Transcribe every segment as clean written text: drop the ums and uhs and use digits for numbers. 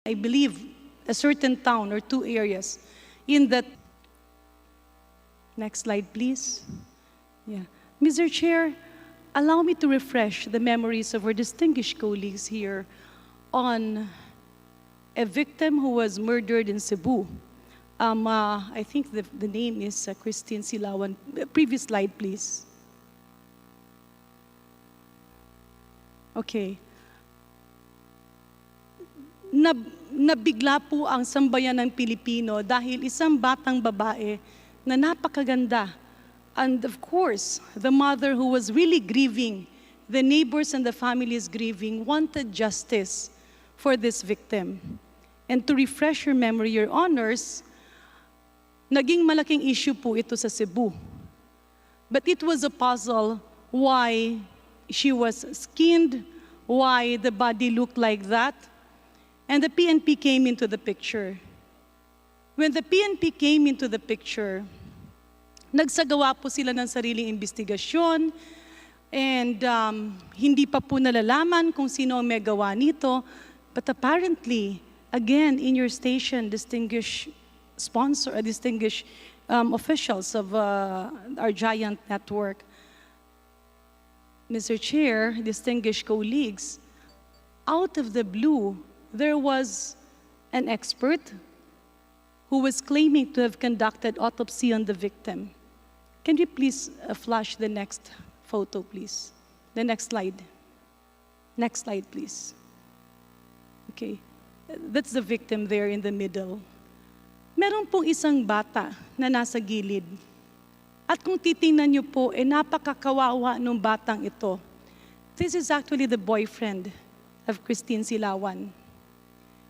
I believe, a certain town or two areas in that. Next slide, please. Yeah. Mr. Chair, allow me to refresh the memories of our distinguished colleagues here on a victim who was murdered in Cebu. I think the name is Christine Silawan. Previous slide, please. Okay. Nabigla po ang sambayan ng Pilipino dahil isang batang babae na napakaganda. And of course, the mother who was really grieving, the neighbors and the families grieving, wanted justice for this victim. And to refresh your memory, Your Honors, naging malaking issue po ito sa Cebu. But it was a puzzle why she was skinned, why the body looked like that. And the PNP came into the picture. When the PNP came into the picture, nagsagawa po sila ng sariling investigasyon and hindi pa po nalalaman kung sino ang may gawa nito. But apparently, again, in your station, distinguished officials of our giant network, Mr. Chair, distinguished colleagues, out of the blue, there was an expert who was claiming to have conducted autopsy on the victim. Can you please flash the next photo, please? The next slide. Next slide, please. Okay, that's the victim there in the middle. Meron pong isang bata na nasa gilid. At kung titingnan niyo po, napakakawawa nung batang ito. This is actually the boyfriend of Christine Silawan.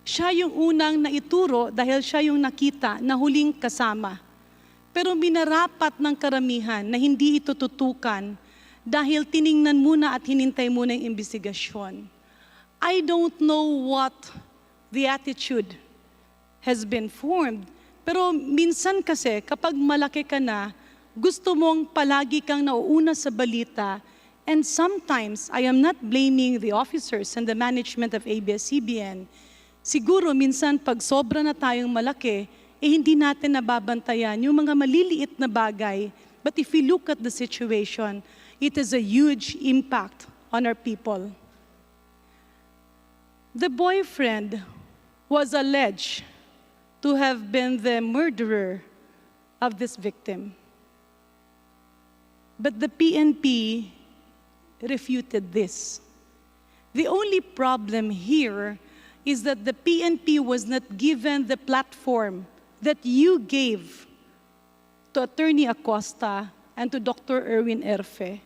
Siya yung unang naituro dahil siya yung nakita na huling kasama. Pero minarapat ng karamihan na hindi ito tutukan dahil tiningnan muna at hinintay muna yung investigasyon. I don't know what the attitude has been formed. Pero minsan kasi kapag malaki ka na, gusto mong palagi kang nauuna sa balita. And sometimes, I am not blaming the officers and the management of ABS-CBN. Siguro minsan pag sobra na tayong malaki, hindi natin nababantayan yung mga maliliit na bagay. But if we look at the situation, it has a huge impact on our people. The boyfriend was alleged to have been the murderer of this victim. But the PNP refuted this. The only problem here is that the PNP was not given the platform that you gave to Attorney Acosta and to Dr. Erwin Erfe,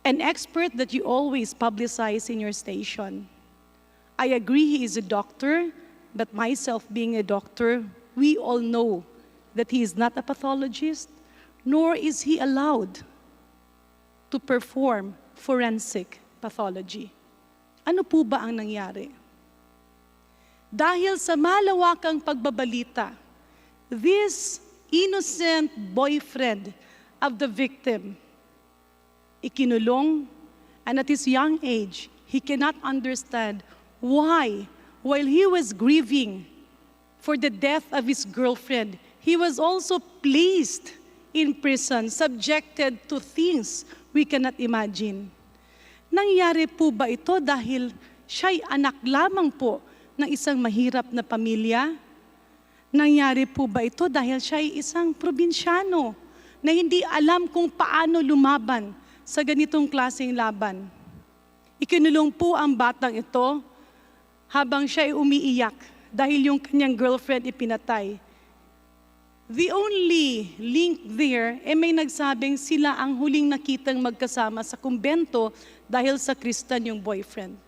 an expert that you always publicize in your station. I agree he is a doctor, but myself being a doctor, we all know that he is not a pathologist, nor is he allowed to perform forensic pathology. Ano po ba ang nangyari? Dahil sa malawakang pagbabalita, this innocent boyfriend of the victim, ikinulong, and at his young age, he cannot understand why, while he was grieving for the death of his girlfriend, he was also placed in prison, subjected to things we cannot imagine. Nangyari po ba ito dahil siya'y anak lamang po ng isang mahirap na pamilya? Nangyari po ba ito dahil siya'y isang probinsyano na hindi alam kung paano lumaban sa ganitong klaseng laban? Ikinulong po ang batang ito habang siya'y umiiyak dahil yung kanyang girlfriend ipinatay. The only link there, may nagsabing sila ang huling nakitang magkasama sa kumbento dahil sa Kristan yung boyfriend.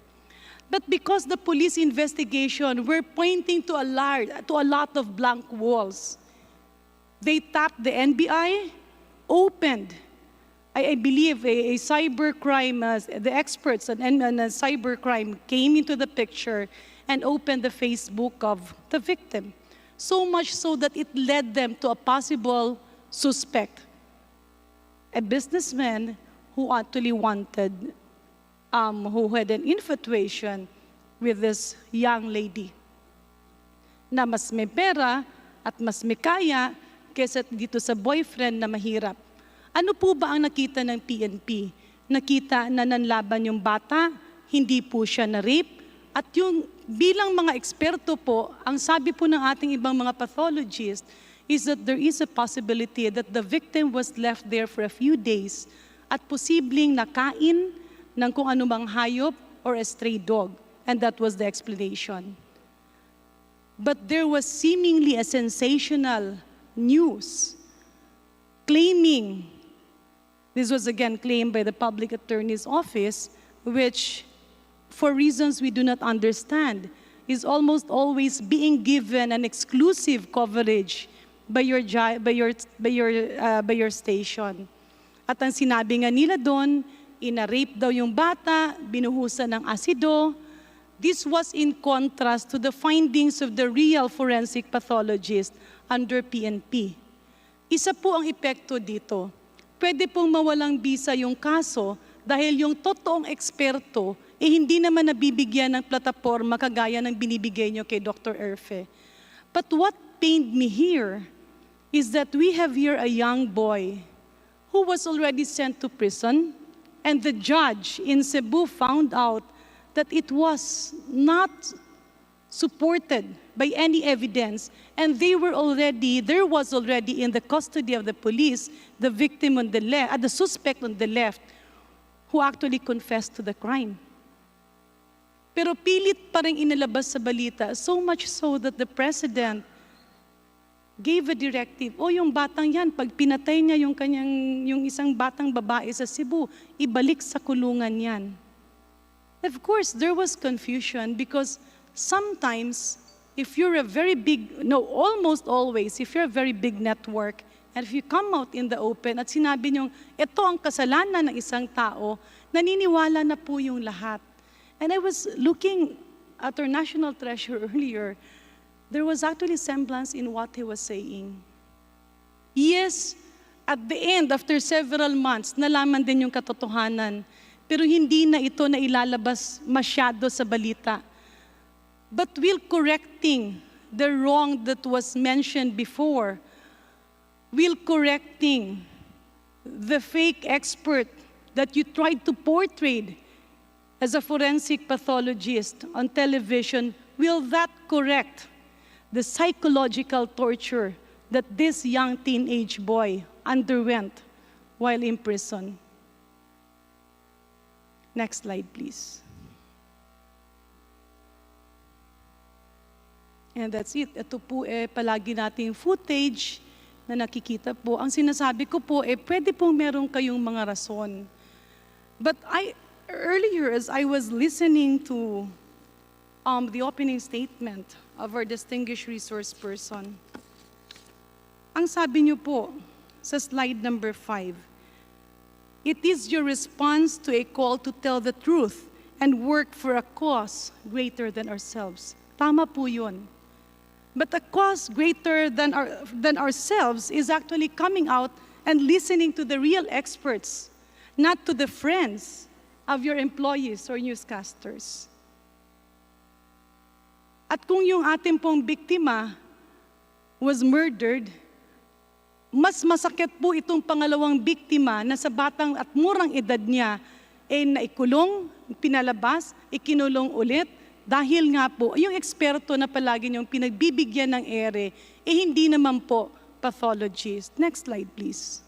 But because the police investigation were pointing to a lot of blank walls, they tapped the NBI, opened, I believe, a cybercrime, the experts on cybercrime came into the picture and opened the Facebook of the victim. So much so that it led them to a possible suspect, a businessman who actually wanted, who had an infatuation with this young lady na mas may pera at mas may kaya kaysa dito sa boyfriend na mahirap. Ano po ba ang nakita ng PNP? Nakita na nanlaban yung bata, hindi po siya na-rape, at yung bilang mga eksperto po, ang sabi po ng ating ibang mga pathologists is that there is a possibility that the victim was left there for a few days at posibleng nakain ng kung anumang hayop or a stray dog. And that was the explanation. But there was seemingly a sensational news claiming, this was again claimed by the public attorney's office, which for reasons we do not understand, is almost always being given an exclusive coverage by your station. At ang sinabi nga nila doon, ina-rape daw yung bata, binuhusan ng asido. This was in contrast to the findings of the real forensic pathologist under PNP. Isa po ang epekto dito. Pwede pong mawalang bisa yung kaso dahil yung totoong eksperto hindi naman nabibigyan ng plataforma kagaya ng binibigay nyo kay Dr. Erfe. But what pained me here is that we have here a young boy who was already sent to prison, and the judge in Cebu found out that it was not supported by any evidence, and there was already in the custody of the police the victim on the left, the suspect on the left, who actually confessed to the crime. Pero pilit pa rin inilabas sa balita, so much so that the president gave a directive, yung batang yan, pag pinatay niya yung isang batang babae sa Cebu, ibalik sa kulungan yan. Of course, there was confusion because sometimes, if you're a very big, almost always, if you're a very big network, and if you come out in the open at sinabi niyong, ito ang kasalanan ng isang tao, naniniwala na po yung lahat. And I was looking at our national treasurer earlier, there was actually semblance in what he was saying. Yes, at the end, after several months, nalaman din yung katotohanan. Pero hindi na ito na ilalabas masyado sa balita. But will correcting the wrong that was mentioned before, will correcting the fake expert that you tried to portray as a forensic pathologist on television, will that correct the psychological torture that this young teenage boy underwent while in prison? Next slide, please. And that's it. Ito po palagi nating footage na nakikita po. Ang sinasabi ko po, pwede pong meron kayong mga rason. But earlier, as I was listening to the opening statement of our distinguished resource person, ang sabi niyo po sa slide number 5, it is your response to a call to tell the truth and work for a cause greater than ourselves. Tama po yun. But a cause greater than ourselves is actually coming out and listening to the real experts, not to the friends of your employees or newscasters. At kung yung ating pong biktima was murdered, mas masakit po itong pangalawang biktima na sa batang at murang edad niya naikulong, pinalabas, ikinulong ulit dahil nga po yung eksperto na palagi niyong pinagbibigyan ng ere hindi naman po pathologist. Next slide, please.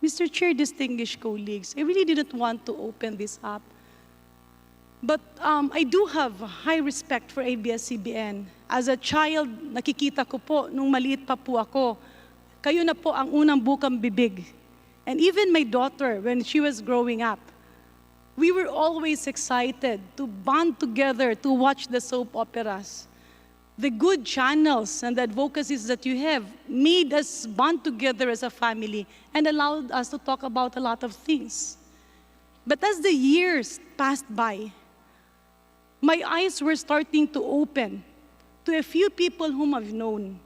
Mr. Chair, distinguished colleagues, I really didn't want to open this up. But I do have high respect for ABS-CBN. As a child, nakikita ko po, nung maliit pa po ako, kayo na po ang unang bukang bibig. And even my daughter, when she was growing up, we were always excited to bond together to watch the soap operas. The good channels and the advocacies that you have made us bond together as a family and allowed us to talk about a lot of things. But as the years passed by, my eyes were starting to open to a few people whom I've known.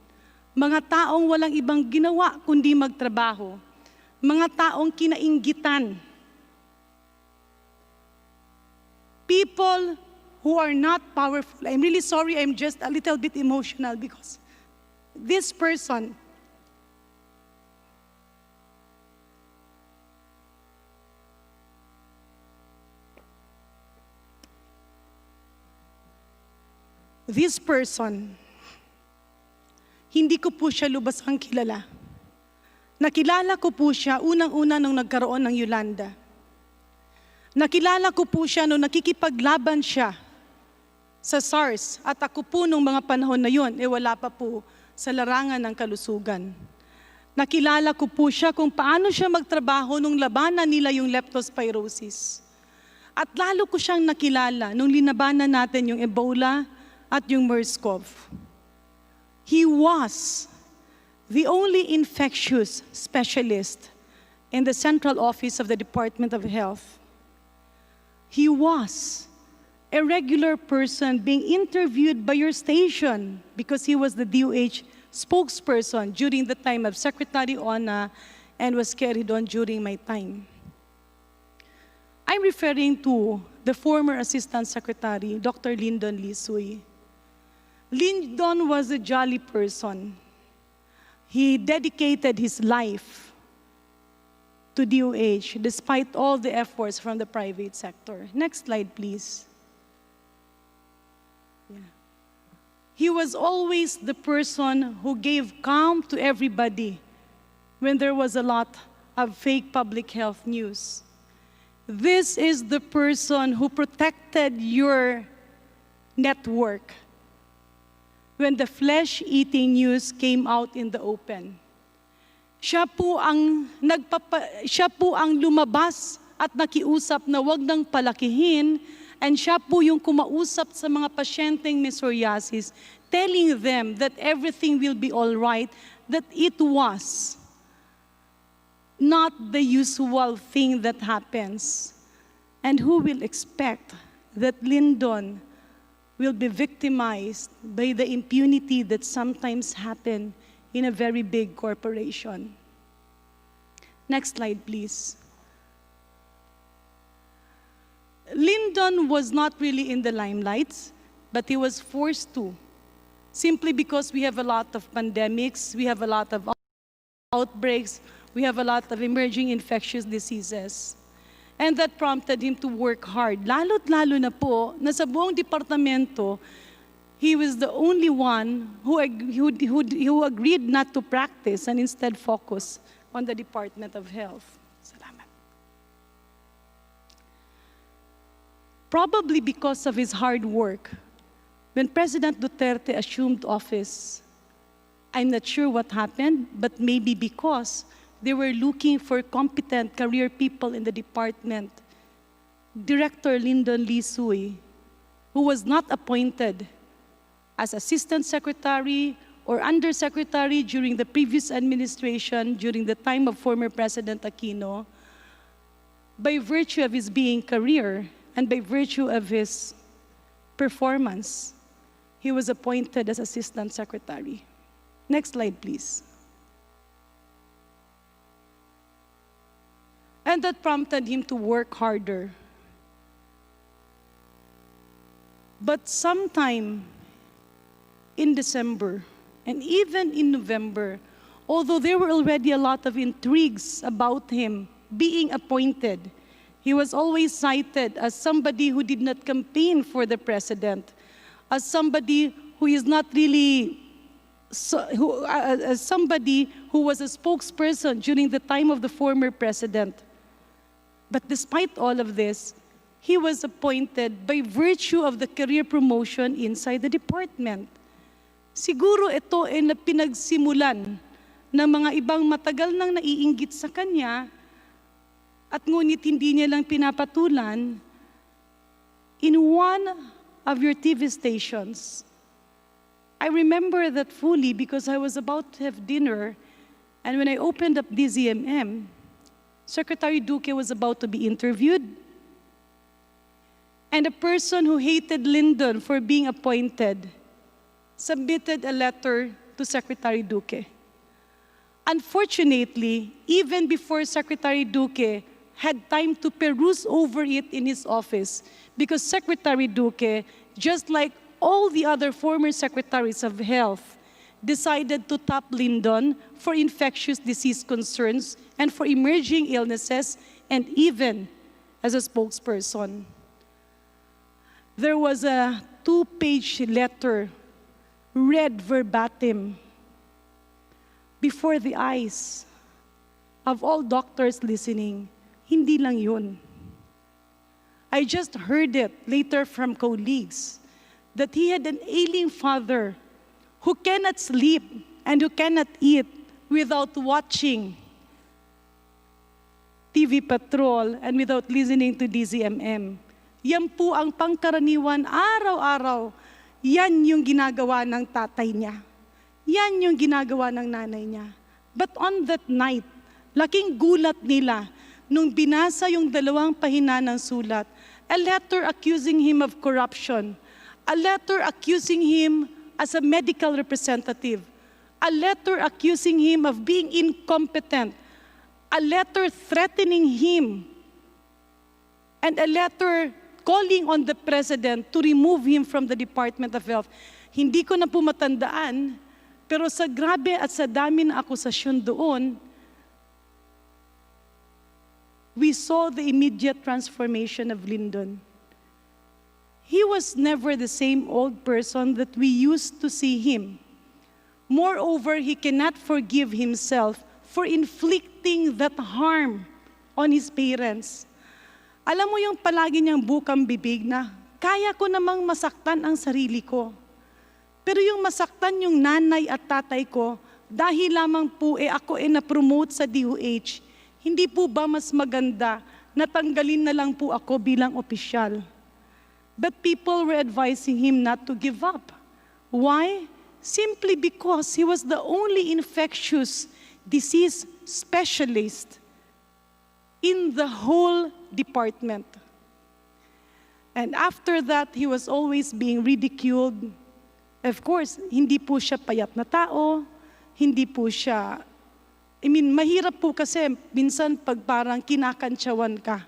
Mga taong walang ibang ginawa kundi magtrabaho. Mga taong kinainggitan. people who are not powerful. I'm really sorry, I'm just a little bit emotional because this person, hindi ko po siya lubasang kilala. Nakilala ko po siya unang-una nung nagkaroon ng Yolanda. Nakilala ko po siya nung nakikipaglaban siya sa SARS at ako po nung mga panahon na yon, wala pa po sa larangan ng kalusugan. Nakilala ko po siya kung paano siya magtrabaho nung labanan nila yung leptospirosis. At lalo ko siyang nakilala nung linabanan natin yung Ebola at yung MERS-CoV. He was the only infectious specialist in the central office of the Department of Health. He was a regular person being interviewed by your station because he was the DOH spokesperson during the time of Secretary Ona and was carried on during my time. I'm referring to the former Assistant Secretary, Dr. Lyndon Lisuy. Lyndon was a jolly person. He dedicated his life to DOH despite all the efforts from the private sector. Next slide, please. Yeah. He was always the person who gave calm to everybody when there was a lot of fake public health news. This is the person who protected your network when the flesh-eating news came out in the open. Siya po ang lumabas at nakiusap na wag nang palakihin, and siya po yung kumausap sa mga pasyenteng may psoriasis, telling them that everything will be all right, that it was not the usual thing that happens. And who will expect that Lyndon will be victimized by the impunity that sometimes happen in a very big corporation? Next slide, please. Lyndon was not really in the limelight, but he was forced to, simply because we have a lot of pandemics, we have a lot of outbreaks, we have a lot of emerging infectious diseases. And that prompted him to work hard. Lalo't lalo na po, na sa buong departamento, he was the only one who agreed not to practice and instead focus on the Department of Health. Salamat. Probably because of his hard work, when President Duterte assumed office, I'm not sure what happened, but maybe because they were looking for competent career people in the department. Director Lyndon Lisuy, who was not appointed as Assistant Secretary or Undersecretary during the previous administration, during the time of former President Aquino, by virtue of his being career and by virtue of his performance, he was appointed as Assistant Secretary. Next slide, please. And that prompted him to work harder. But sometime in December, and even in November, although there were already a lot of intrigues about him being appointed, he was always cited as somebody who did not campaign for the president, as somebody who is not really, as somebody who was a spokesperson during the time of the former president. But despite all of this, he was appointed by virtue of the career promotion inside the department. Siguro ito ay pinagsimulan ng mga ibang matagal nang naiinggit sa kanya at ngunit hindi niya lang pinapatulan. In one of your TV stations, I remember that fully because I was about to have dinner, and when I opened up DZMM, Secretary Duque was about to be interviewed, and a person who hated Lyndon for being appointed submitted a letter to Secretary Duque. Unfortunately, even before Secretary Duque had time to peruse over it in his office because Secretary Duque, just like all the other former secretaries of health, decided to tap Lyndon for infectious disease concerns and for emerging illnesses, and even as a spokesperson. There was a 2-page letter read verbatim before the eyes of all doctors listening. Hindi lang yun. I just heard it later from colleagues that he had an ailing father who cannot sleep and who cannot eat without watching TV Patrol and without listening to DZMM. Yan po ang pangkaraniwan araw-araw. Yan yung ginagawa ng tatay niya. Yan yung ginagawa ng nanay niya. But on that night, laking gulat nila nung binasa yung 2 pahina ng sulat, a letter accusing him of corruption, a letter accusing him as a medical representative, a letter accusing him of being incompetent, a letter threatening him, and a letter calling on the President to remove him from the Department of Health. Hindi ko na po matandaan, pero sa grabe at sa dami na akusasyon doon, we saw the immediate transformation of Lyndon. He was never the same old person that we used to see him. Moreover, he cannot forgive himself for inflicting that harm on his parents. Alam mo yung palagi niyang bukang bibig na, kaya ko namang masaktan ang sarili ko. Pero yung masaktan yung nanay at tatay ko, dahil lamang po ako na-promote sa DOH, hindi po ba mas maganda na tanggalin na lang po ako bilang opisyal? But people were advising him not to give up. Why? Simply because he was the only infectious disease specialist in the whole department. And after that, he was always being ridiculed. Of course, hindi po siya payat na tao, hindi po siya, mahirap po kasi minsan pag parang kinakantsawan ka.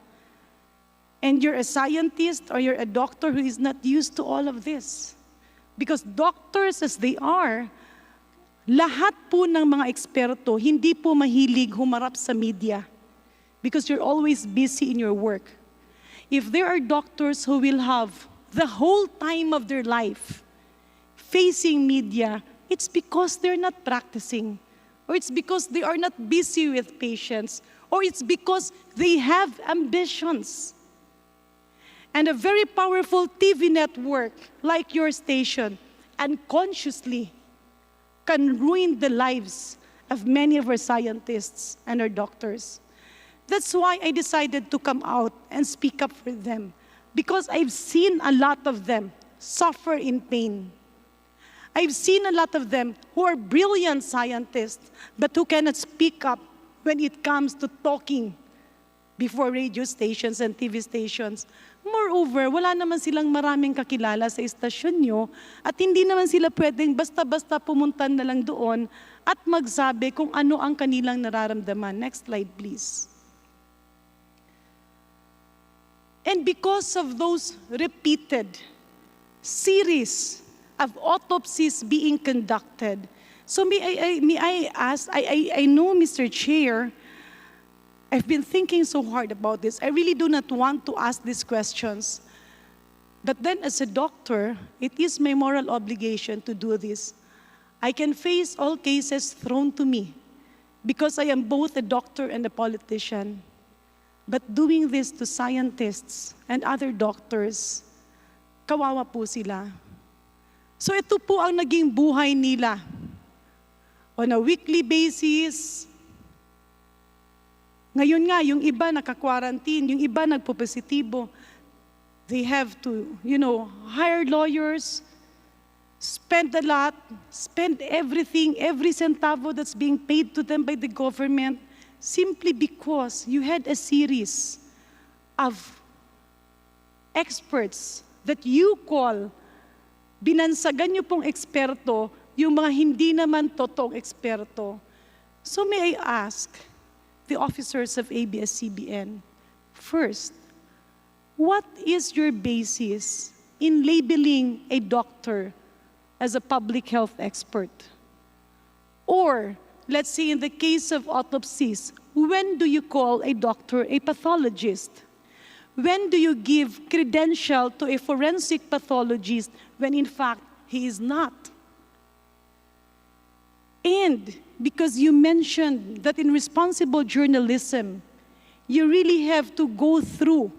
And you're a scientist or you're a doctor who is not used to all of this. Because doctors as they are, lahat po ng mga eksperto, hindi po mahilig humarap sa media. Because you're always busy in your work. If there are doctors who will have the whole time of their life facing media, it's because they're not practicing, or it's because they are not busy with patients, or it's because they have ambitions. And a very powerful TV network like your station unconsciously can ruin the lives of many of our scientists and our doctors. That's why I decided to come out and speak up for them, because I've seen a lot of them suffer in pain. I've seen a lot of them who are brilliant scientists, but who cannot speak up when it comes to talking before radio stations and TV stations. Moreover, wala naman silang maraming kakilala sa istasyon nyo, at hindi naman sila pwedeng basta-basta pumunta na lang doon at magsabi kung ano ang kanilang nararamdaman. Next slide, please. And because of those repeated series of autopsies being conducted, so may I ask, I know, Mr. Chair, I've been thinking so hard about this. I really do not want to ask these questions. But then as a doctor, it is my moral obligation to do this. I can face all cases thrown to me because I am both a doctor and a politician. But doing this to scientists and other doctors, kawawa po sila. So ito po ang naging buhay nila. On a weekly basis, ngayon nga, yung iba naka-quarantine, yung iba nagpo-positibo. They have to, hire lawyers, spend a lot, spend everything, every centavo that's being paid to them by the government, simply because you had a series of experts that you call, binansagan nyo pong eksperto, yung mga hindi naman totoong eksperto. So may I ask the officers of ABS-CBN, First, what is your basis in labeling a doctor as a public health expert? Or, let's say in the case of autopsies, when do you call a doctor a pathologist? When do you give credential to a forensic pathologist when in fact he is not? And because you mentioned that in responsible journalism, you really have to go through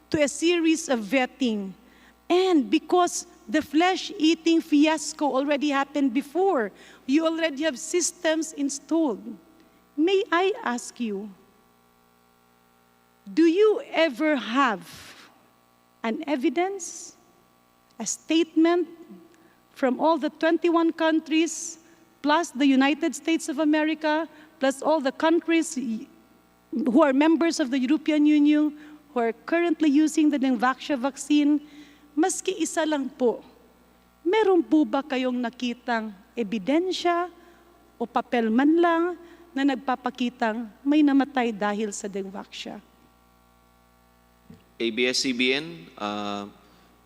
to a series of vetting. And because the flesh-eating fiasco already happened before, you already have systems installed. May I ask you, do you ever have an evidence, a statement from all the 21 countries, plus the United States of America, plus all the countries who are members of the European Union, who are currently using the Dengvaxia vaccine, maski isa lang po, meron po ba kayong nakitang ebidensya o papel man lang na nagpapakitang may namatay dahil sa Dengvaxia? ABS-CBN,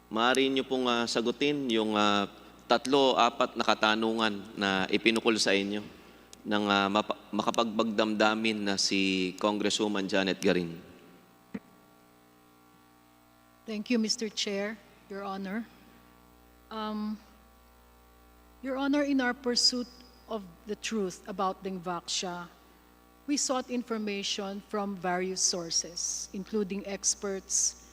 maaari niyo pong sagutin yung 3-4 na katanungan na ipinukol sa inyo ng makapagbagdamdamin na si Congresswoman Janet Garin. Thank you, Mr. Chair, Your Honor. Your Honor, in our pursuit of the truth about Dengvaxia, we sought information from various sources, including experts,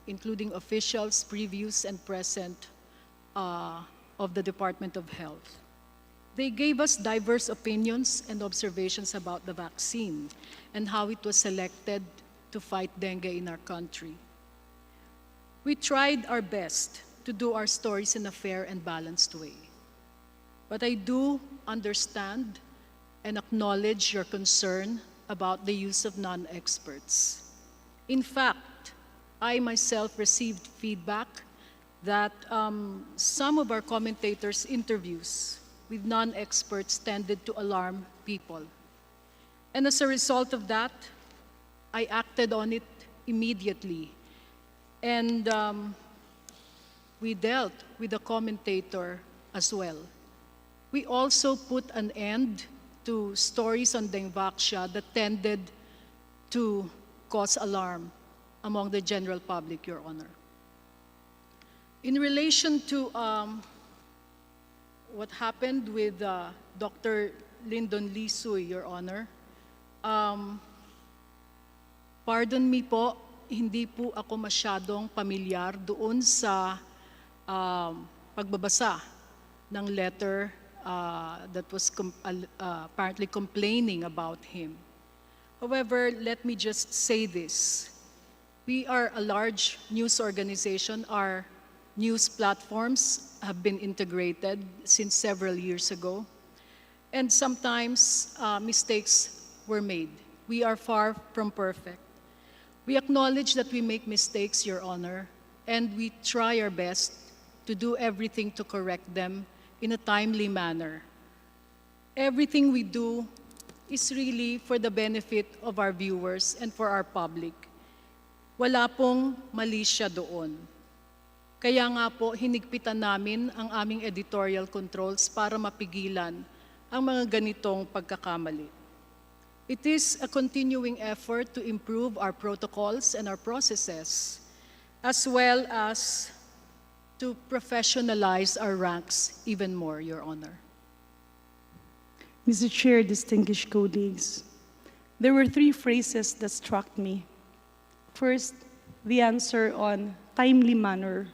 including officials, previous and present of the Department of Health. They gave us diverse opinions and observations about the vaccine and how it was selected to fight dengue in our country. We tried our best to do our stories in a fair and balanced way. But I do understand and acknowledge your concern about the use of non-experts. In fact, I myself received feedback that some of our commentators' interviews with non-experts tended to alarm people. And as a result of that, I acted on it immediately. And we dealt with the commentator as well. We also put an end to stories on Dengvaxia that tended to cause alarm among the general public, Your Honor. In relation to what happened with Dr. Lyndon Lisuy, Your Honor, pardon me po, hindi po ako masyadong pamilyar doon sa pagbabasa ng letter that was apparently complaining about him. However, let me just say this. We are a large news organization. Our news platforms have been integrated since several years ago. And sometimes mistakes were made. We are far from perfect. We acknowledge that we make mistakes, Your Honor, and we try our best to do everything to correct them in a timely manner. Everything we do is really for the benefit of our viewers and for our public. Wala pong mali siya doon. Kaya nga po, hinigpitan namin ang aming editorial controls para mapigilan ang mga ganitong pagkakamali. It is a continuing effort to improve our protocols and our processes, as well as to professionalize our ranks even more, Your Honor. Mr. Chair, distinguished colleagues, there were 3 phrases that struck me. First, the answer on timely manner.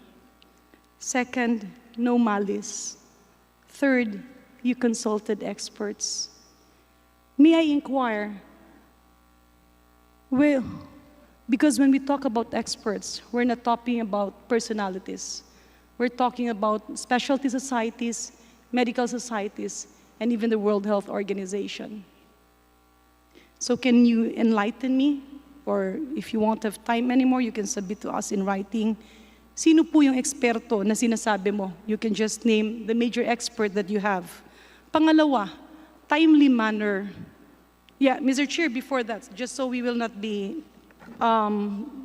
Second, no malice. Third, you consulted experts. May I inquire? Well, because when we talk about experts, we're not talking about personalities. We're talking about specialty societies, medical societies, and even the World Health Organization. So can you enlighten me? Or if you won't have time anymore, you can submit to us in writing. Sino po yung eksperto na sinasabi mo? You can just name the major expert that you have. Pangalawa, timely manner. Yeah, Mr. Chair, before that, just so we will not be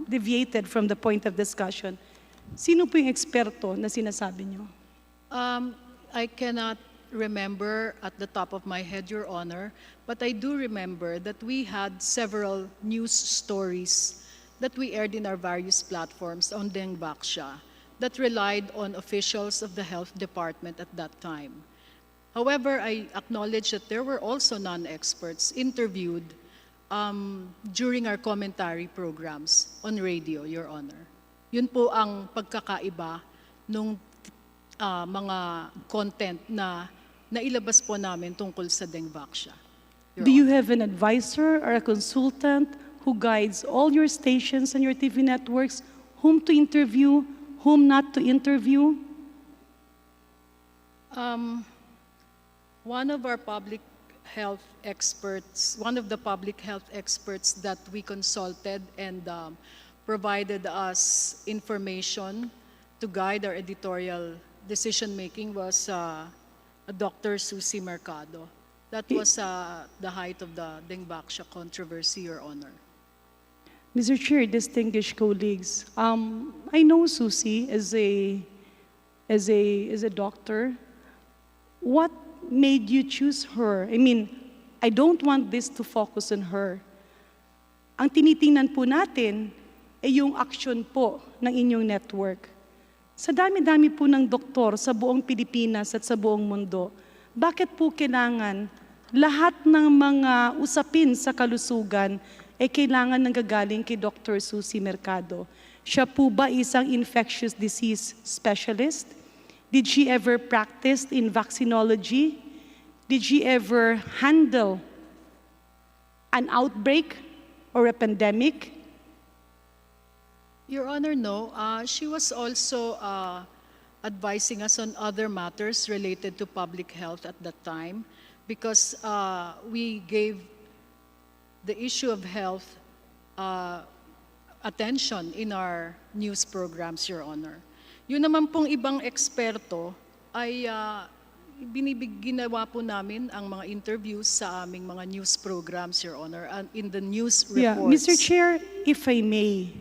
deviated from the point of discussion. Sino po yung eksperto na sinasabi nyo? I cannot remember at the top of my head, Your Honor, but I do remember that we had several news stories that we aired in our various platforms on Deng Baksha that relied on officials of the health department at that time. However, I acknowledge that there were also non-experts interviewed during our commentary programs on radio, Your Honor. Yun po ang pagkakaiba nung mga content na nailabas po namin tungkol sa Deng Baksha. Do you have an advisor or a consultant who guides all your stations and your TV networks, whom to interview, whom not to interview? One of the public health experts that we consulted and provided us information to guide our editorial decision-making was Dr. Susie Mercado. That was the height of the Deng Baksha controversy, Your Honor. Mr. Chair, distinguished colleagues, I know Susie as a doctor. What made you choose her? I mean, I don't want this to focus on her. Ang tinitingnan po natin ay yung action po ng inyong network. Sa dami-dami po ng doktor sa buong Pilipinas at sa buong mundo, bakit po kailangan lahat ng mga usapin sa kalusugan ay kailangan nanggagaling kay Dr. Susie Mercado? Siya po ba isang infectious disease specialist? Did she ever practice in vaccinology? Did she ever handle an outbreak or a pandemic? Your Honor, no. She was also advising us on other matters related to public health at that time because we gave the issue of health attention in our news programs, Your Honor. Yun naman pong ibang eksperto ay ginawa po namin ang mga interviews sa aming mga news programs, Your Honor, and in the news reports. Yeah, Mr. Chair, if I may,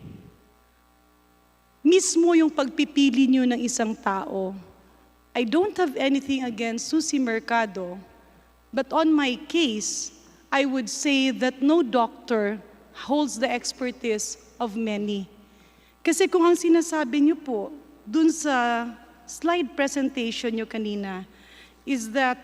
mismo yung pagpipili nyo ng isang tao, I don't have anything against Susie Mercado, but on my case, I would say that no doctor holds the expertise of many. Kasi kung ang sinasabi nyo po, dun sa slide presentation nyo kanina, is that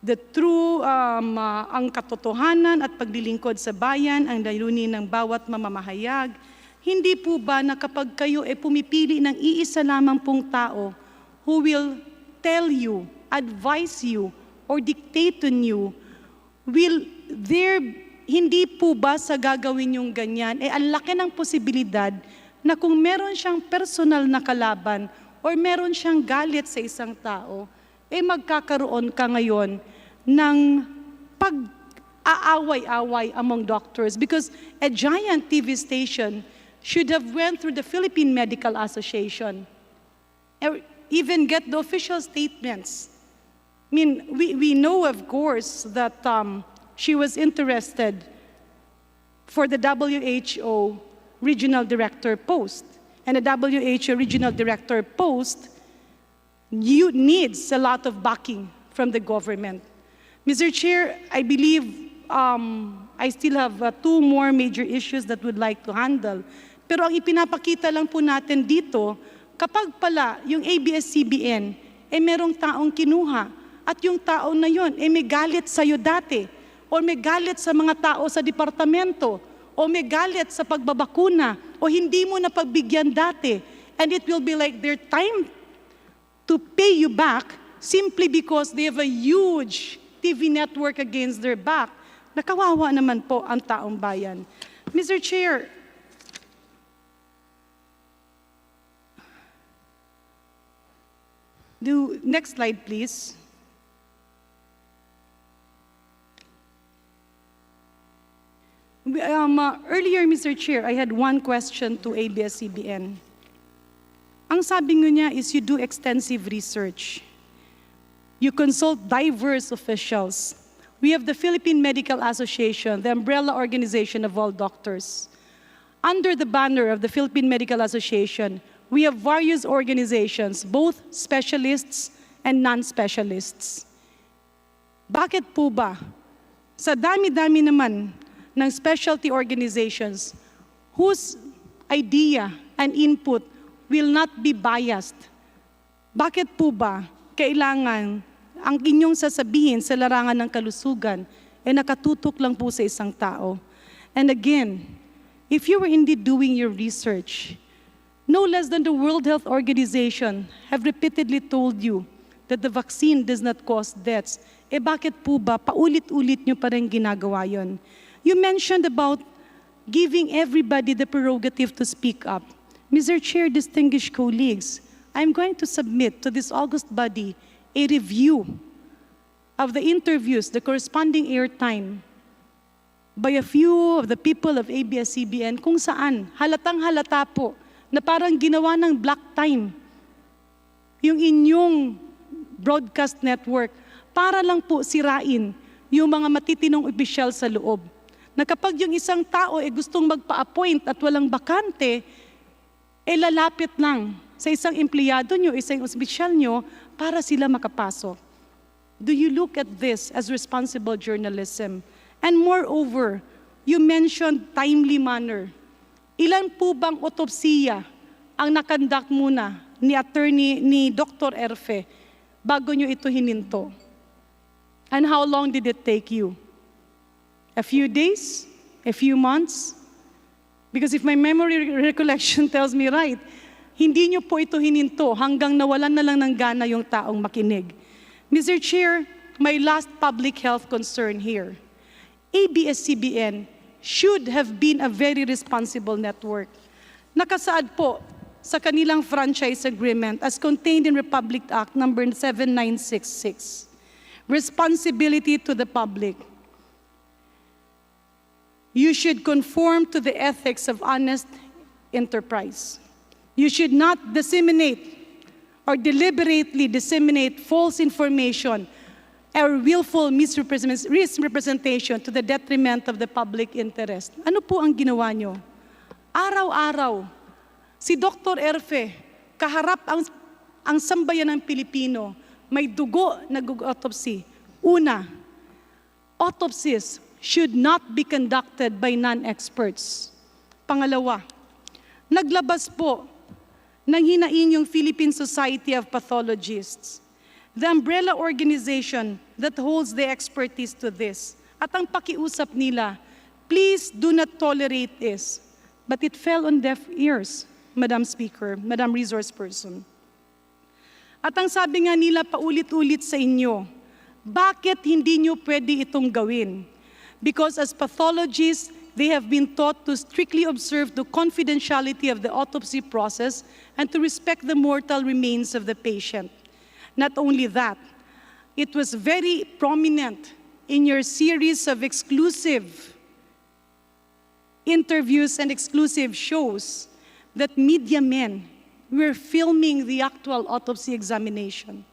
the true, ang katotohanan at paglilingkod sa bayan, ang layunin ng bawat mamamahayag. Hindi po ba na kapag kayo pumipili ng iisa lamang pong tao who will tell you, advise you, or dictate to you, hindi po ba sa gagawin yung ganyan, ang laki ng posibilidad na kung meron siyang personal na kalaban or meron siyang galit sa isang tao, magkakaroon ka ngayon ng pag-aaway-away among doctors because a giant TV station should have went through the Philippine Medical Association, or even get the official statements. I mean, we know, of course, that she was interested for the WHO regional director post. And the WHO regional director post needs a lot of backing from the government. Mr. Chair, I believe I still have two more major issues that we'd like to handle. Pero ang ipinapakita lang po natin dito, kapag pala yung ABS-CBN, merong taong kinuha, at yung tao na yun, may galit sa'yo dati, o may galit sa mga tao sa departamento, o may galit sa pagbabakuna, o hindi mo na pagbigyan dati, and it will be like their time to pay you back simply because they have a huge TV network against their back. Nakawawa naman po ang taong bayan. Mr. Chair, next slide, please. Earlier, Mr. Chair, I had one question to ABS-CBN. Ang sabi nyo niya is you do extensive research. You consult diverse officials. We have the Philippine Medical Association, the umbrella organization of all doctors. Under the banner of the Philippine Medical Association, we have various organizations, both specialists and non-specialists. Bakit po ba? Sa dami-dami naman ng specialty organizations whose idea and input will not be biased. Bakit po ba kailangan ang inyong sasabihin sa larangan ng kalusugan ay nakatutok lang po sa isang tao? And again, if you were indeed doing your research, no less than the World Health Organization have repeatedly told you that the vaccine does not cause deaths. Bakit po ba paulit-ulit nyo pa rin ginagawa yun? You mentioned about giving everybody the prerogative to speak up. Mr. Chair, distinguished colleagues, I'm going to submit to this august body a review of the interviews, the corresponding airtime, by a few of the people of ABS-CBN kung saan halatang-halata po na parang ginawa ng black time yung inyong broadcast network para lang po sirain yung mga matitinong opisyal sa loob. Na kapag yung isang tao gustong magpa-appoint at walang bakante, lalapit lang sa isang empleyado nyo, isang opisyal nyo, para sila makapasok. Do you look at this as responsible journalism? And moreover, you mentioned timely manner. Ilan po bang otopsiya ang nakandak muna ni Dr. Erfe bago nyo ito hininto? And how long did it take you? A few days? A few months? Because if my memory recollection tells me right, hindi nyo po ito hininto hanggang nawalan na lang ng gana yung taong makinig. Mr. Chair, my last public health concern here. ABS-CBN should have been a very responsible network. Nakasaad po sa kanilang franchise agreement as contained in Republic Act number 7966. Responsibility to the public. You should conform to the ethics of honest enterprise. You should not disseminate or deliberately disseminate false information or willful misrepresentation to the detriment of the public interest. Ano po ang ginawa nyo? Araw-araw, si Dr. Erfe, kaharap ang sambayan ng Pilipino, may dugo na autopsy. Una, autopsies should not be conducted by non-experts. Pangalawa, naglabas po ng hinaing yung Philippine Society of Pathologists, the umbrella organization that holds the expertise to this. At ang pakiusap nila, please do not tolerate this. But it fell on deaf ears, Madam Speaker, Madam Resource Person. At ang sabi nga nila paulit-ulit sa inyo, bakit hindi nyo pwede itong gawin? Because as pathologists, they have been taught to strictly observe the confidentiality of the autopsy process and to respect the mortal remains of the patient. Not only that, it was very prominent in your series of exclusive interviews and exclusive shows that media men were filming the actual autopsy examination.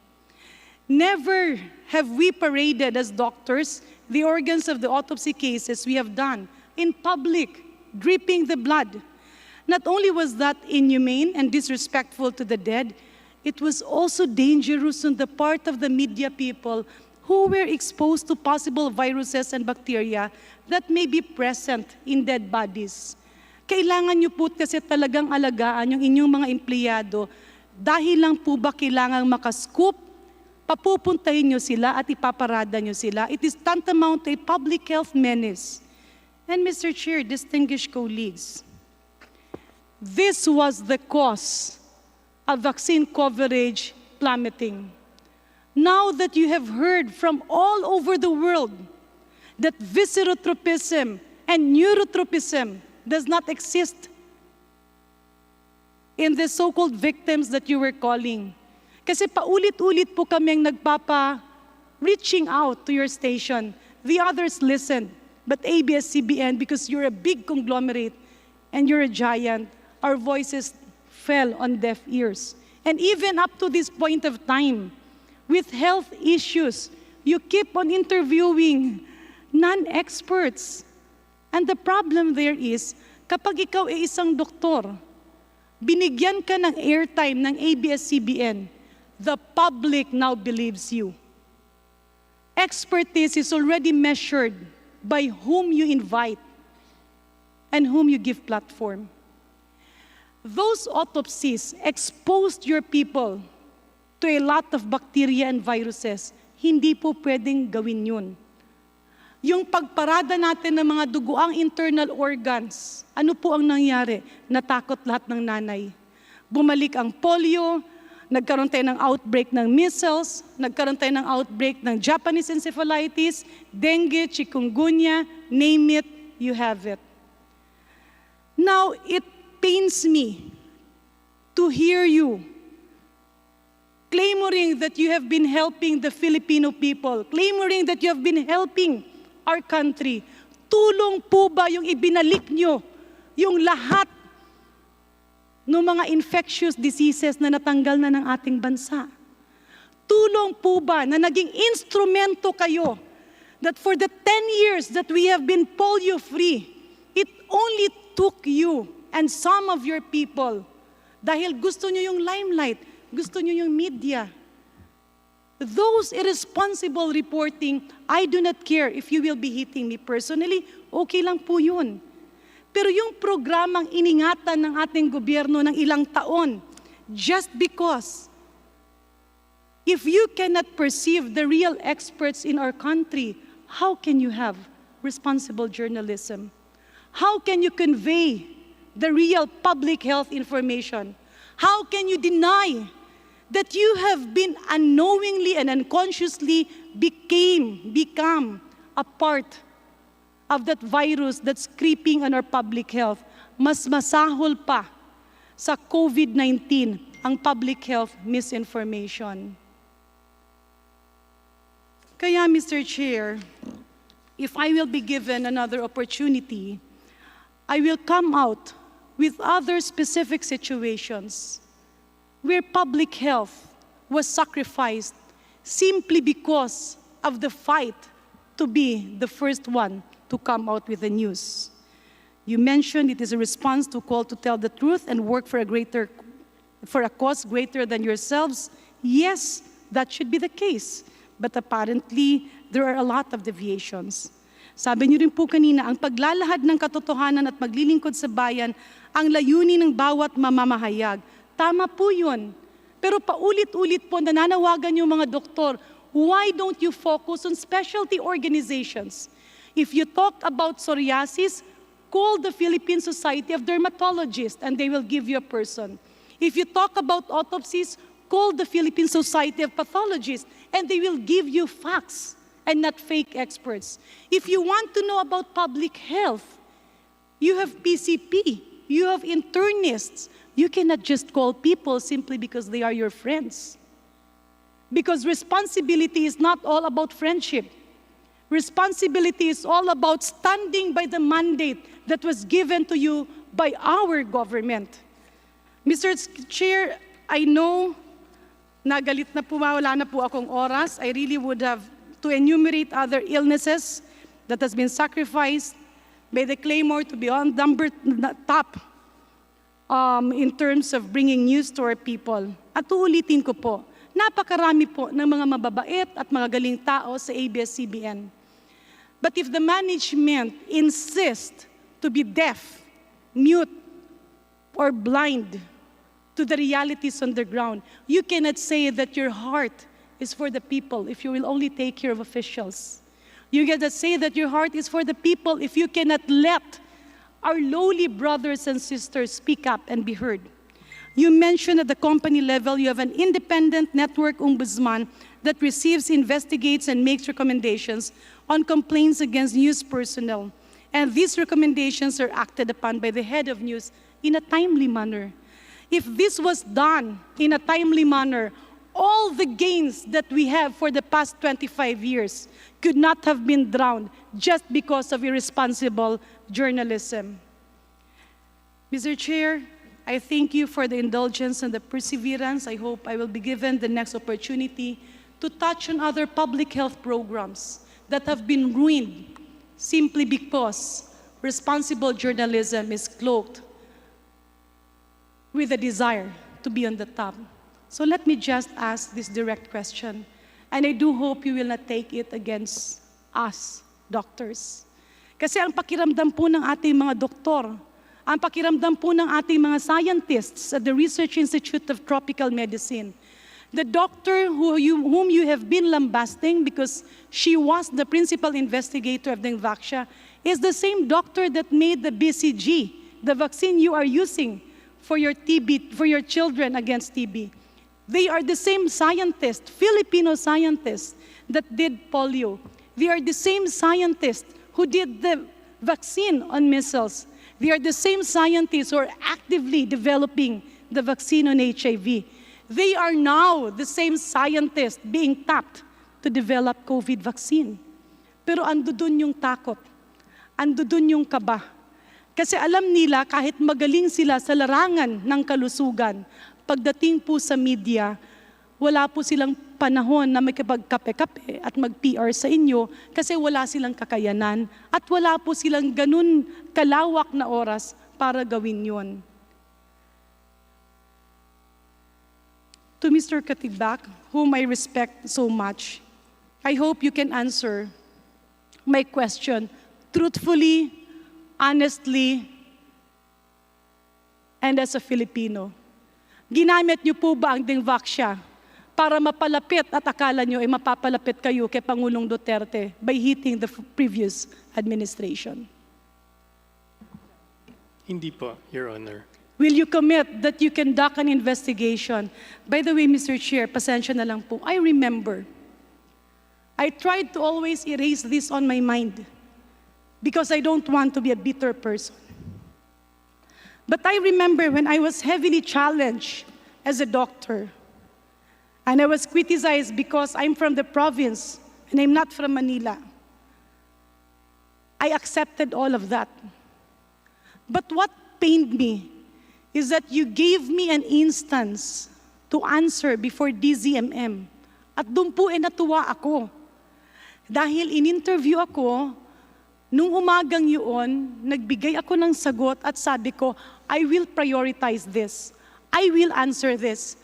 Never have we paraded as doctors the organs of the autopsy cases we have done in public, dripping the blood. Not only was that inhumane and disrespectful to the dead, it was also dangerous on the part of the media people who were exposed to possible viruses and bacteria that may be present in dead bodies. Kailangan nyo po kasi talagang alagaan yung inyong mga empleyado dahil lang po ba kailangang makascoop, papupuntahin nyo sila at ipaparada nyo sila. It is tantamount to a public health menace. And Mr. Chair, distinguished colleagues, this was the cause of vaccine coverage plummeting. Now that you have heard from all over the world that viscerotropism and neurotropism does not exist in the so-called victims that you were calling. Kasi paulit-ulit po kaming reaching out to your station. The others listened, but ABS-CBN, because you're a big conglomerate and you're a giant, our voices fell on deaf ears. And even up to this point of time, with health issues, You keep on interviewing non-experts. And the problem there is, kapag ikaw ay isang doktor, binigyan ka ng airtime ng ABS-CBN, the public now believes you. Expertise is already measured by whom you invite and whom you give platform. Those autopsies exposed your people to a lot of bacteria and viruses. Hindi po pwedeng gawin yun. Yung pagparada natin ng mga duguang internal organs, ano po ang nangyari? Natakot lahat ng nanay. Bumalik ang polio, nagkaroon tayo ng outbreak ng measles, nagkaroon tayo ng outbreak ng Japanese encephalitis, dengue, chikungunya, name it, you have it. Now, it pains me to hear you clamoring that you have been helping the Filipino people, clamoring that you have been helping our country. Tulong po ba yung ibinalik nyo yung lahat ng mga infectious diseases na natanggal na ng ating bansa? Tulong po ba na naging instrumento kayo that for the 10 years that we have been polio-free, it only took you and some of your people dahil gusto nyo yung limelight, gusto nyo yung media. Those irresponsible reporting, I do not care if you will be hitting me personally, okay lang po yun. Pero yung programang iningatan ng ating gobyerno ng ilang taon, just because if you cannot perceive the real experts in our country, how can you have responsible journalism? How can you convey the real public health information? How can you deny that you have been unknowingly and unconsciously become a part of that virus that's creeping on our public health? Mas masahol pa sa COVID-19 ang public health misinformation. Kaya, Mr. Chair, if I will be given another opportunity, I will come out with other specific situations where public health was sacrificed simply because of the fight to be the first one to come out with the news. You mentioned it is a response to call to tell the truth and work for a cause greater than yourselves. Yes, that should be the case. But apparently, there are a lot of deviations. Sabi niyo rin po kanina, ang paglalahad ng katotohanan at maglilingkod sa bayan ang layunin ng bawat mamamahayag. Tama po yun. Pero paulit-ulit po nananawagan yung mga doktor, why don't you focus on specialty organizations? If you talk about psoriasis, call the Philippine Society of Dermatologists and they will give you a person. If you talk about autopsies, call the Philippine Society of Pathologists and they will give you facts and not fake experts. If you want to know about public health, you have PCP, you have internists. You cannot just call people simply because they are your friends. Because responsibility is not all about friendship. Responsibility is all about standing by the mandate that was given to you by our government. Mr. Chair, I know nagalit na po, wala na po akong oras. I really would have to enumerate other illnesses that has been sacrificed by the claimor to be on top in terms of bringing news to our people. At uulitin ko po, napakarami po ng mga mababait at mga galing tao sa ABS-CBN. But if the management insists to be deaf, mute, or blind to the realities on the ground, you cannot say that your heart is for the people if you will only take care of officials. You cannot say that your heart is for the people if you cannot let our lowly brothers and sisters speak up and be heard. You mentioned at the company level you have an independent network ombudsman that receives, investigates, and makes recommendations on complaints against news personnel. And these recommendations are acted upon by the head of news in a timely manner. If this was done in a timely manner, all the gains that we have for the past 25 years could not have been drowned just because of irresponsible journalism. Mr. Chair, I thank you for the indulgence and the perseverance. I hope I will be given the next opportunity to touch on other public health programs that have been ruined simply because responsible journalism is cloaked with a desire to be on the top. So let me just ask this direct question, and I do hope you will not take it against us, doctors. Kasi ang pakiramdam po ng ating mga doktor, ang pakiramdam po ng ating mga scientists at the Research Institute of Tropical Medicine, the doctor whom you have been lambasting because she was the principal investigator of the vaccine, is the same doctor that made the BCG, the vaccine you are using for your TB, for your children against TB. They are the same scientists, Filipino scientists, that did polio. They are the same scientists who did the vaccine on measles. They are the same scientists who are actively developing the vaccine on HIV. They are now the same scientists being tapped to develop COVID vaccine. Pero ando dun yung takot, ando dun yung kaba. Kasi alam nila kahit magaling sila sa larangan ng kalusugan, pagdating po sa media, wala po silang panahon na makipagkape-kape at mag-PR sa inyo kasi wala silang kakayanan at wala po silang ganun kalawak na oras para gawin yon. To Mr. Katigbak, whom I respect so much, I hope you can answer my question truthfully, honestly, and as a Filipino. Ginamit niyo po ba ang Dengvaxia para mapalapit at akala niyo ay mapapalapit kayo kay Pangulong Duterte by hitting the previous administration? Hindi po, Your Honor. Will you commit that you conduct an investigation? By the way, Mr. Chair, pasensya na lang po. I remember, I tried to always erase this on my mind because I don't want to be a bitter person. But I remember when I was heavily challenged as a doctor, and I was criticized because I'm from the province and I'm not from Manila. I accepted all of that. But what pained me is that you gave me an instance to answer before DZMM. At doon po natuwa ako. Dahil in-interview ako, nung umagang yun, nagbigay ako ng sagot at sabi ko, I will prioritize this. I will answer this.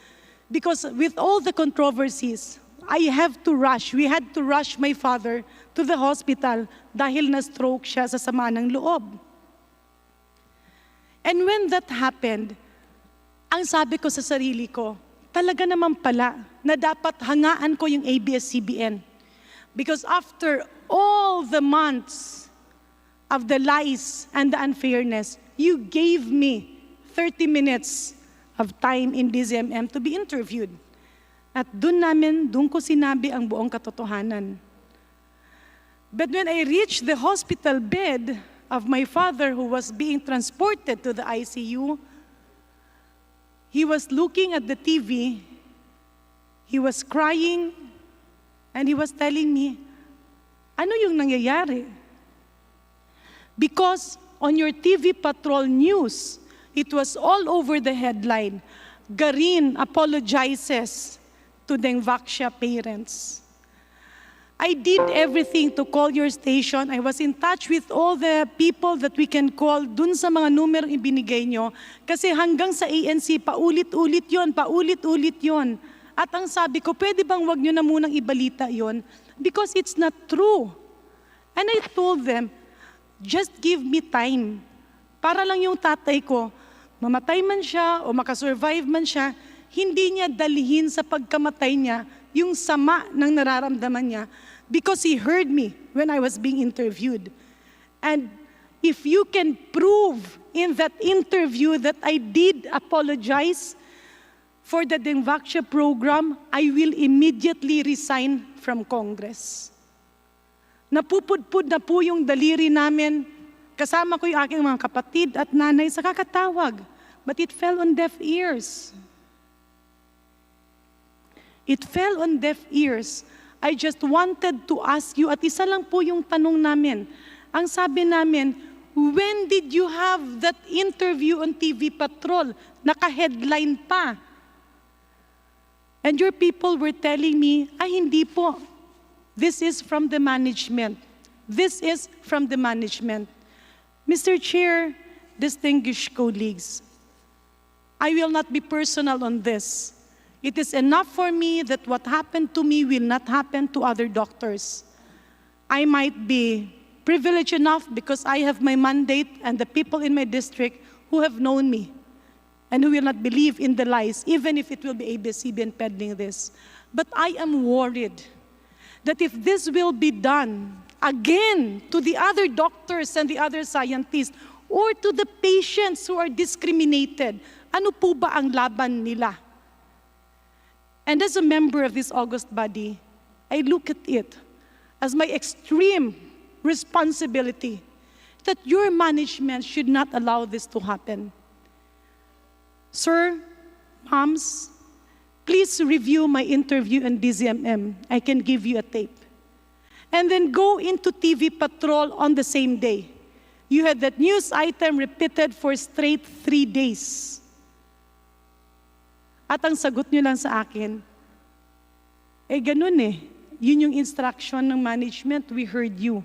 Because with all the controversies, I have to rush. We had to rush my father to the hospital dahil na-stroke siya sa sama ng loob. And when that happened, ang sabi ko sa sarili ko, talaga naman pala na dapat hangaan ko yung ABS-CBN. Because after all the months of the lies and the unfairness, you gave me 30 minutes of time in DZMM to be interviewed. At doon ko sinabi ang buong katotohanan. But when I reached the hospital bed of my father who was being transported to the ICU, he was looking at the TV, he was crying, and he was telling me, ano yung nangyayari? Because on your TV Patrol News, it was all over the headline, GARIN apologizes to Dengvaxia parents. I did everything to call your station. I was in touch with all the people that we can call dun sa mga numero ibinigay nyo. Kasi hanggang sa ANC, paulit-ulit yon. At ang sabi ko, pwede bang wag nyo na munang ibalita yon? Because it's not true. And I told them, just give me time. Para lang yung tatay ko, mamatay man siya o makasurvive man siya, hindi niya dalhin sa pagkamatay niya yung sama ng nararamdaman niya because he heard me when I was being interviewed. And if you can prove in that interview that I did apologize for the Dengvaxia program, I will immediately resign from Congress. Napupudpud na po yung daliri namin. Kasama ko yung aking mga kapatid at nanay sa kakatawag. But it fell on deaf ears. It fell on deaf ears. I just wanted to ask you, at isa lang po yung tanong namin. Ang sabi namin, when did you have that interview on TV Patrol? Naka-headline pa. And your people were telling me, ay hindi po. This is from the management. This is from the management. Mr. Chair, distinguished colleagues, I will not be personal on this. It is enough for me that what happened to me will not happen to other doctors. I might be privileged enough because I have my mandate and the people in my district who have known me and who will not believe in the lies, even if it will be ABS-CBN peddling this. But I am worried that if this will be done again to the other doctors and the other scientists or to the patients who are discriminated, ano po ba ang laban nila? And as a member of this august body, I look at it as my extreme responsibility that your management should not allow this to happen. Sir, moms, please review my interview on DZMM. I can give you a tape. And then go into TV Patrol on the same day. You had that news item repeated for straight 3 days. At ang sagot nyo lang sa akin, ganun eh. Yun yung instruction ng management, we heard you.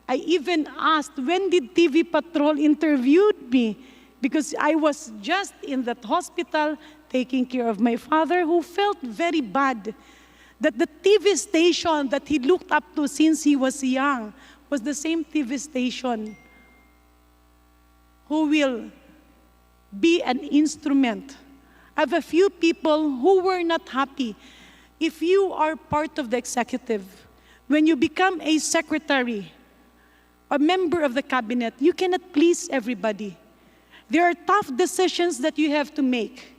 I even asked, when did TV Patrol interviewed me? Because I was just in that hospital taking care of my father who felt very bad that the TV station that he looked up to since he was young was the same TV station who will be an instrument of a few people who were not happy. If you are part of the executive, when you become a secretary, a member of the cabinet, you cannot please everybody. There are tough decisions that you have to make.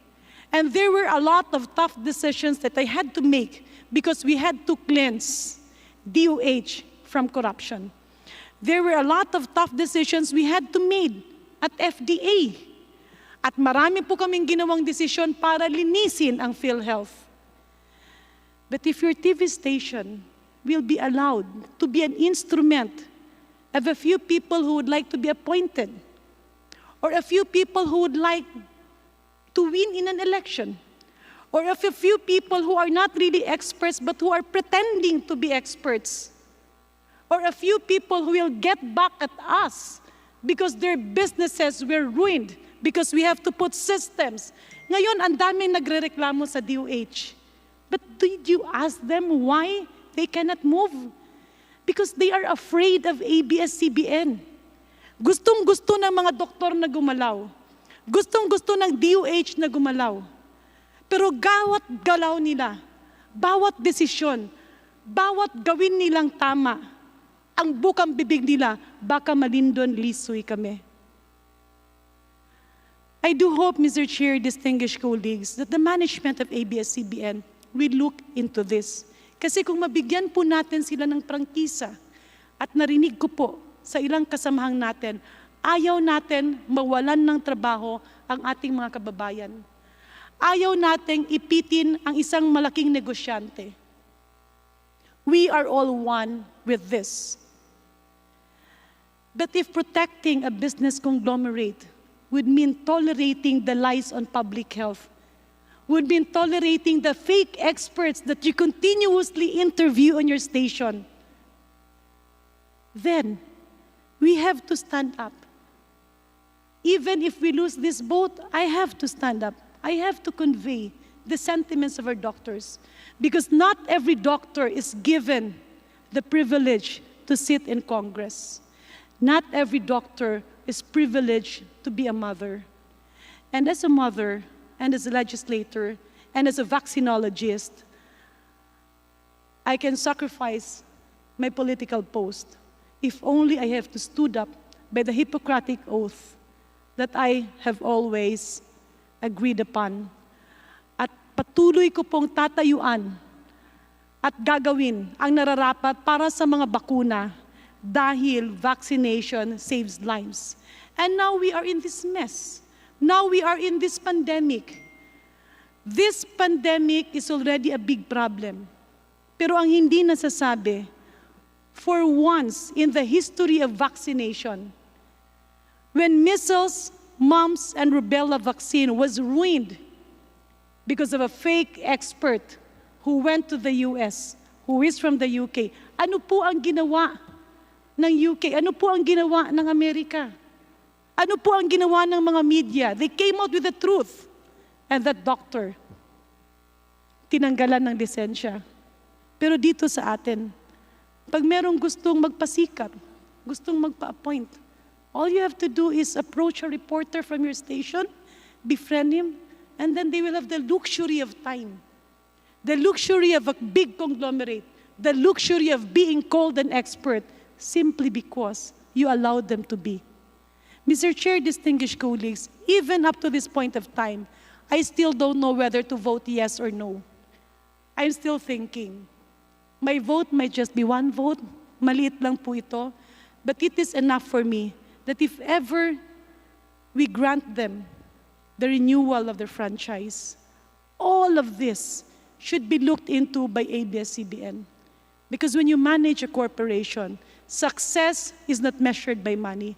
And there were a lot of tough decisions that I had to make because we had to cleanse DOH from corruption. There were a lot of tough decisions we had to make at FDA. At marami po kaming ginawang desisyon para linisin ang PhilHealth. But if your TV station will be allowed to be an instrument of a few people who would like to be appointed, or a few people who would like to win in an election, or of a few people who are not really experts but who are pretending to be experts, or a few people who will get back at us because their businesses were ruined because we have to put systems. Ngayon, ang daming nagrereklamo sa DOH. But did you ask them why they cannot move? Because they are afraid of ABS-CBN. Gustong-gusto ng mga doktor na gumalaw. Gustong-gusto ng DOH na gumalaw. Pero bawat galaw nila, bawat desisyon, bawat gawin nilang tama, ang bukang bibig nila, baka malindon lisoy kami. I do hope, Mr. Chair, distinguished colleagues, that the management of ABS-CBN will look into this. Kasi kung mabigyan po natin sila ng prangkisa, at narinig ko po sa ilang kasamahang natin, ayaw natin mawalan ng trabaho ang ating mga kababayan. Ayaw nating ipitin ang isang malaking negosyante. We are all one with this. But if protecting a business conglomerate would mean tolerating the lies on public health, would mean tolerating the fake experts that you continuously interview on your station, then we have to stand up. Even if we lose this vote, I have to stand up. I have to convey the sentiments of our doctors, because not every doctor is given the privilege to sit in Congress. Not every doctor is privileged to be a mother. And as a mother, and as a legislator, and as a vaccinologist, I can sacrifice my political post if only I have to stood up by the Hippocratic oath that I have always agreed upon. At patuloy ko pong tatayuan at gagawin ang nararapat para sa mga bakuna dahil vaccination saves lives. And now we are in this mess. Now we are in this pandemic. This pandemic is already a big problem. Pero ang hindi nasasabi, for once in the history of vaccination, when measles, mumps, and rubella vaccine was ruined because of a fake expert who went to the US, who is from the UK. Ano po ang ginawa ng UK? Ano po ang ginawa ng Amerika? Ano po ang ginawa ng mga media? They came out with the truth. And that doctor, tinanggalan ng lisensya. Pero dito sa atin, pag merong gustong magpasikap, gustong magpa-appoint, all you have to do is approach a reporter from your station, befriend him, and then they will have the luxury of time, the luxury of a big conglomerate, the luxury of being called an expert simply because you allowed them to be. Mr. Chair, distinguished colleagues, even up to this point of time, I still don't know whether to vote yes or no. I'm still thinking. My vote might just be one vote. Maliit lang po ito. But it is enough for me that if ever we grant them the renewal of their franchise, all of this should be looked into by ABS-CBN. Because when you manage a corporation, success is not measured by money.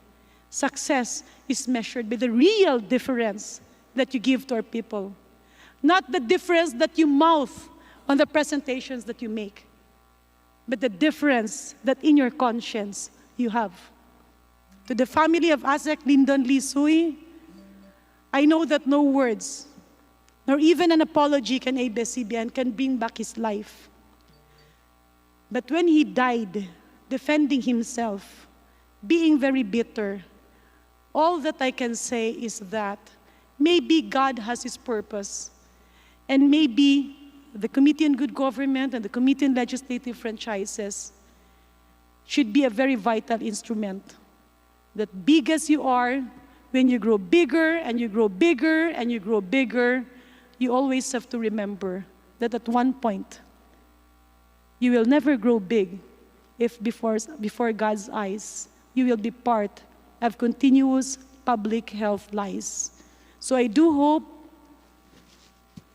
Success is measured by the real difference that you give to our people. Not the difference that you mouth on the presentations that you make, but the difference that in your conscience you have. To the family of Azek Lyndon Lee Sui, I know that no words, nor even an apology can ABS-CBN can bring back his life. But when he died, defending himself, being very bitter, all that I can say is that maybe God has His purpose, and maybe the Committee on Good Government and the Committee on Legislative Franchises should be a very vital instrument. That big as you are, when you grow bigger and you grow bigger and you grow bigger, you always have to remember that at one point, you will never grow big if before God's eyes, you will be part of continuous public health lies. So I do hope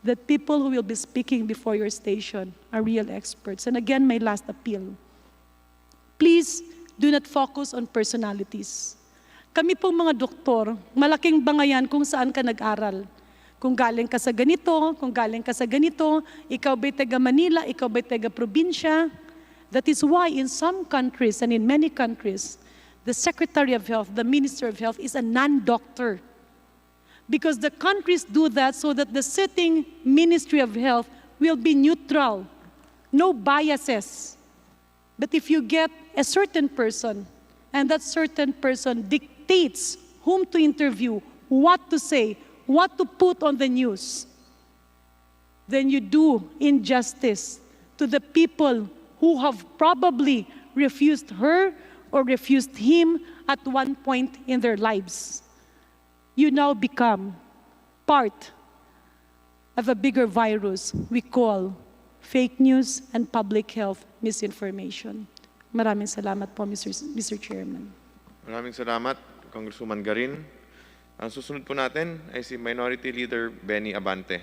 that people who will be speaking before your station are real experts. And again, my last appeal. Please do not focus on personalities. Kami pong mga doktor, malaking bangayan kung saan ka nag-aral. Kung galing ka sa ganito, kung galing ka sa ganito, ikaw ba'y taga Manila, ikaw ba'y taga probinsya. That is why in some countries and in many countries, the Secretary of Health, the Minister of Health is a non-doctor. Because the countries do that so that the sitting Ministry of Health will be neutral, no biases. But if you get a certain person, and that certain person dictates whom to interview, what to say, what to put on the news, then you do injustice to the people who have probably refused her or refused him at one point in their lives. You now become part of a bigger virus we call fake news and public health misinformation. Maraming salamat po, Mr. Chairman. Maraming salamat, Congresswoman Garin. Ang susunod po natin ay si Minority Leader Benny Abante.